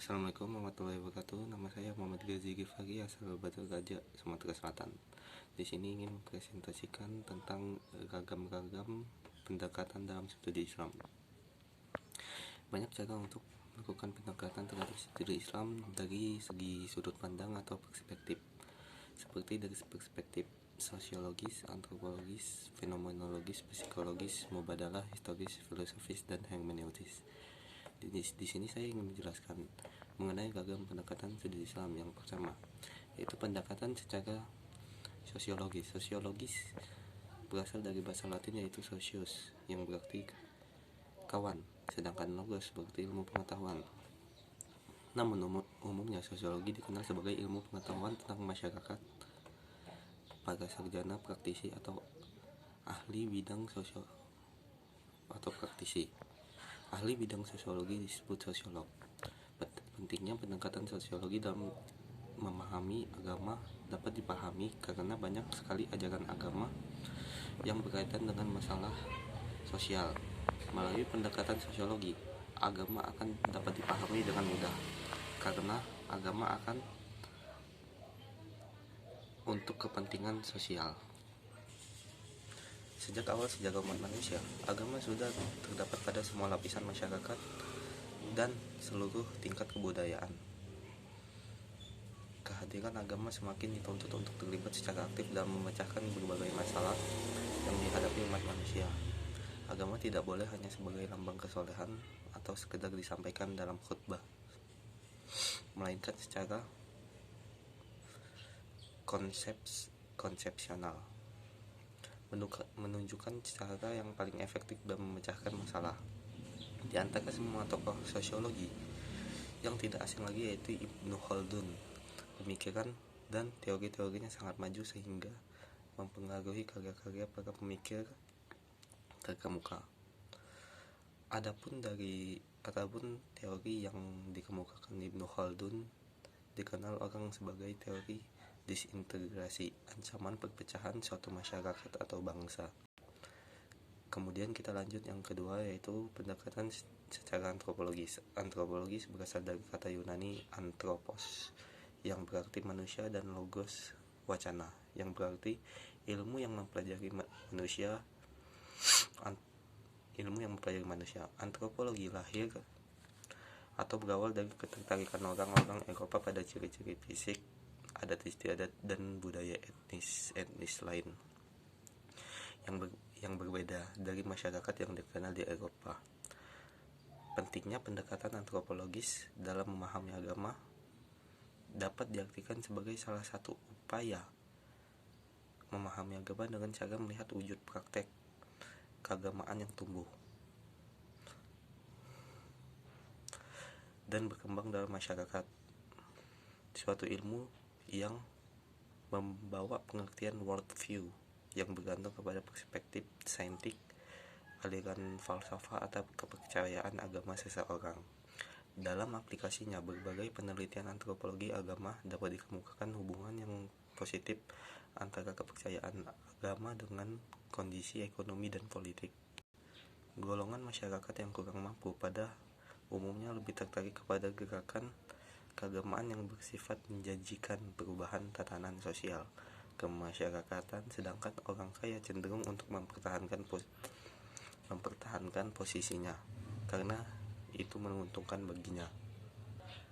Assalamualaikum warahmatullahi wabarakatuh. Nama saya Muhammad Gazi Gifari, asal Batu Gajah, Sumatera Selatan. Di sini ingin mempresentasikan tentang ragam-ragam pendekatan dalam studi Islam. Banyak cara untuk melakukan pendekatan terhadap studi Islam dari segi sudut pandang atau perspektif, seperti dari perspektif sosiologis, antropologis, fenomenologis, psikologis, mubadalah, historis, filosofis, dan hermeneutis. Di sini saya ingin menjelaskan mengenai ragam pendekatan studi Islam. Yang pertama yaitu pendekatan secara sosiologis. Sosiologis berasal dari bahasa Latin yaitu socius, yang berarti kawan, sedangkan logos berarti ilmu pengetahuan. Namun umumnya sosiologi dikenal sebagai ilmu pengetahuan tentang masyarakat, para sarjana, praktisi, atau ahli bidang sosial atau praktisi. Ahli bidang sosiologi disebut sosiolog. Pentingnya pendekatan sosiologi dalam memahami agama dapat dipahami karena banyak sekali ajaran agama yang berkaitan dengan masalah sosial. Melalui pendekatan sosiologi, agama akan dapat dipahami dengan mudah karena agama akan untuk kepentingan sosial. Sejak awal sejarah umat manusia, agama sudah terdapat pada semua lapisan masyarakat dan seluruh tingkat kebudayaan. Kehadiran agama semakin dituntut untuk terlibat secara aktif dalam memecahkan berbagai masalah yang dihadapi umat manusia. Agama tidak boleh hanya sebagai lambang kesolehan atau sekedar disampaikan dalam khutbah, melainkan secara konsepsional, menunjukkan cara yang paling efektif dalam memecahkan masalah. Di antara semua tokoh sosiologi yang tidak asing lagi yaitu Ibnu Khaldun. Pemikiran dan teori-teorinya sangat maju sehingga mempengaruhi karya-karya para pemikir terkemuka. Adapun teori yang dikemukakan Ibnu Khaldun dikenal orang sebagai teori disintegrasi, ancaman perpecahan suatu masyarakat atau bangsa. Kemudian kita lanjut yang kedua yaitu pendekatan secara antropologis. Antropologis berasal dari kata Yunani anthropos yang berarti manusia dan logos wacana yang berarti ilmu yang mempelajari manusia. Antropologi lahir atau berawal dari ketertarikan orang-orang Eropa pada ciri-ciri fisik, adat istiadat, dan budaya etnis lain yang berbeda dari masyarakat yang dikenal di Eropa. Pentingnya pendekatan antropologis dalam memahami agama dapat diartikan sebagai salah satu upaya memahami agama dengan cara melihat wujud praktek keagamaan yang tumbuh dan berkembang dalam masyarakat. Suatu ilmu yang membawa pengertian world view yang bergantung kepada perspektif saintik, aliran falsafah, atau kepercayaan agama seseorang. Dalam aplikasinya, berbagai penelitian antropologi agama dapat dikemukakan hubungan yang positif antara kepercayaan agama dengan kondisi ekonomi dan politik. Golongan masyarakat yang kurang mampu pada umumnya lebih tertarik kepada gerakan keagamaan yang bersifat menjanjikan perubahan tatanan sosial kemasyarakatan, sedangkan orang kaya cenderung untuk mempertahankan posisinya karena itu menguntungkan baginya.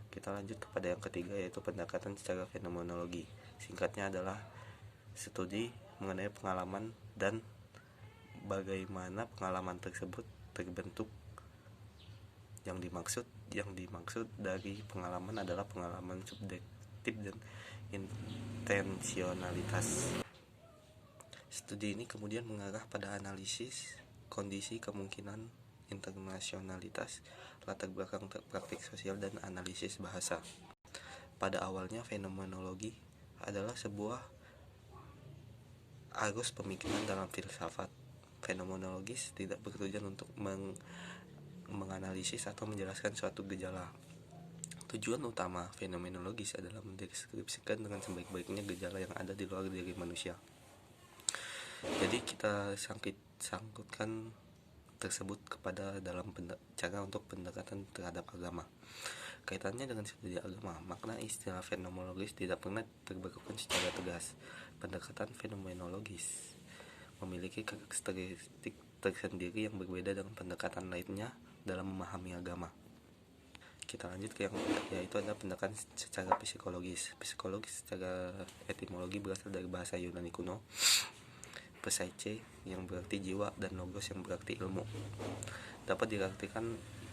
Kita lanjut kepada yang ketiga yaitu pendekatan secara fenomenologi. Singkatnya adalah studi mengenai pengalaman dan bagaimana pengalaman tersebut terbentuk. Yang dimaksud dari pengalaman adalah pengalaman subjektif dan intensionalitas. Studi ini kemudian mengarah pada analisis kondisi kemungkinan internasionalitas, latar belakang praktik sosial, dan analisis bahasa. Pada awalnya fenomenologi adalah sebuah arus pemikiran dalam filsafat. Fenomenologis tidak bertujuan untuk menganalisis atau menjelaskan suatu gejala. Tujuan utama fenomenologis adalah mendeskripsikan dengan sebaik-baiknya gejala yang ada di luar diri manusia. Jadi kita sangkutkan tersebut kepada dalam cara untuk pendekatan terhadap agama. Kaitannya dengan studi agama, makna istilah fenomenologis tidak pernah terbeberkan secara tegas. Pendekatan fenomenologis memiliki karakteristik tersendiri yang berbeda dengan pendekatan lainnya dalam memahami agama. Kita lanjut ke yang yaitu adalah pendekatan secara psikologis. Psikologis secara etimologi berasal dari bahasa Yunani kuno, psyche yang berarti jiwa dan logos yang berarti ilmu. Dapat diartikan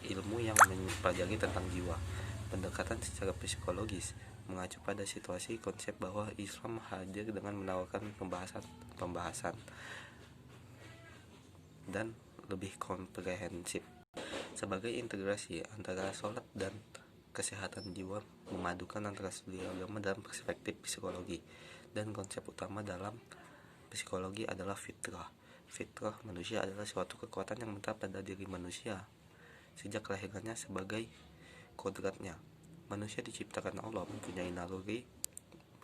ilmu yang mempelajari tentang jiwa. Pendekatan secara psikologis mengacu pada situasi konsep bahwa Islam hadir dengan menawarkan pembahasan dan lebih komprehensif sebagai integrasi antara sholat dan kesehatan jiwa, memadukan antara studi agama dan perspektif psikologi. Dan konsep utama dalam psikologi adalah fitrah. Fitrah manusia adalah suatu kekuatan yang menetap pada diri manusia sejak kelahirannya sebagai kodratnya. Manusia diciptakan Allah mempunyai naluri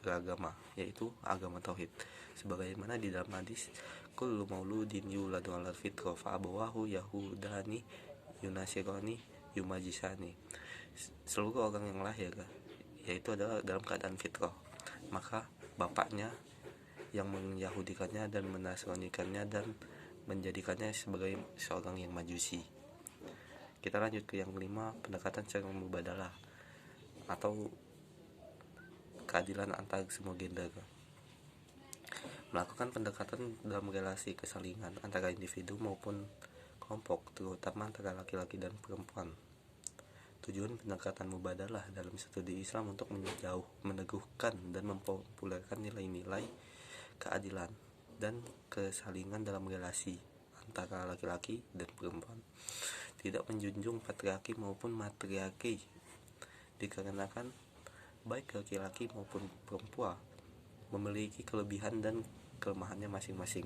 beragama, yaitu agama tauhid. Sebagaimana di dalam hadis, kullu mauludin yuladu 'alal fitrah fa abawahu yahudani yunasirani yumajisani. Seluruh orang yang lahir yaitu adalah dalam keadaan fitrah, maka bapaknya yang menyahudikannya dan menasranikannya dan menjadikannya sebagai seorang yang majusi. Kita lanjut ke yang kelima, pendekatan secara mubadalah atau keadilan antar semua gender. Melakukan pendekatan dalam relasi kesalingan antara individu maupun kelompok, terutama antara laki-laki dan perempuan. Tujuan pendekatan mubadalah dalam studi Islam untuk meneguhkan dan mempopulerkan nilai-nilai keadilan dan kesalingan dalam relasi antara laki-laki dan perempuan. Tidak menjunjung patriarki maupun matriarki, dikarenakan baik laki-laki maupun perempuan memiliki kelebihan dan kelemahannya masing-masing.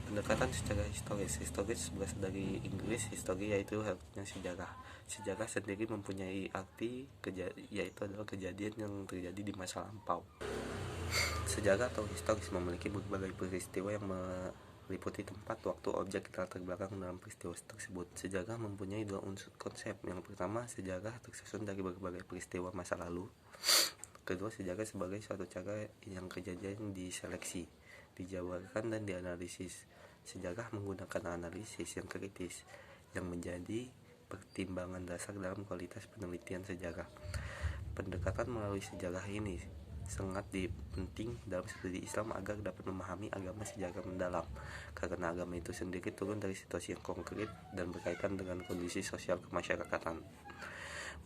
Pendekatan secara historis berasal dari Inggris. Histori yaitu artinya sejarah. Sejarah sendiri mempunyai arti yaitu adalah kejadian yang terjadi di masa lampau. Sejarah atau historis memiliki berbagai peristiwa yang meliputi tempat, waktu, objek, latar belakang dalam peristiwa tersebut. Sejarah mempunyai dua unsur konsep. Yang pertama, sejarah tersusun dari berbagai peristiwa masa lalu. Kedua, sejarah sebagai suatu cara yang kejadian diseleksi, dijabarkan dan dianalisis. Sejarah menggunakan analisis yang kritis yang menjadi pertimbangan dasar dalam kualitas penelitian sejarah. Pendekatan melalui sejarah ini sangat penting dalam studi Islam agar dapat memahami agama secara mendalam, karena agama itu sendiri turun dari situasi yang konkret dan berkaitan dengan kondisi sosial kemasyarakatan.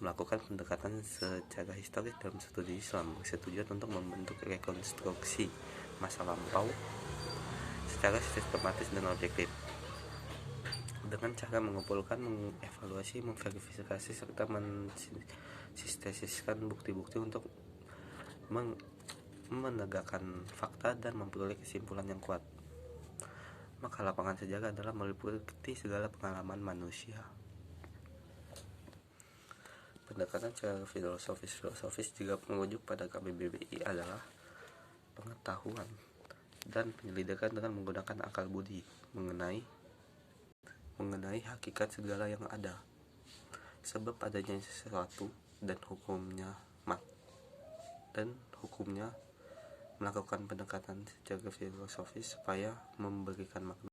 Melakukan pendekatan secara historis dalam studi Islam bertujuan untuk membentuk rekonstruksi masa lampau secara sistematis dan objektif, dengan cara mengumpulkan, mengevaluasi, memverifikasi, serta mensintesiskan bukti-bukti untuk menegakkan fakta dan memperoleh kesimpulan yang kuat. Maka lapangan sejarah adalah meliputi segala pengalaman manusia. Pendekatan secara filosofis juga merujuk pada KBBI adalah pengetahuan dan penyelidikan dengan menggunakan akal budi mengenai hakikat segala yang ada, sebab adanya sesuatu dan hukumnya melakukan pendekatan secara filosofis supaya memberikan makna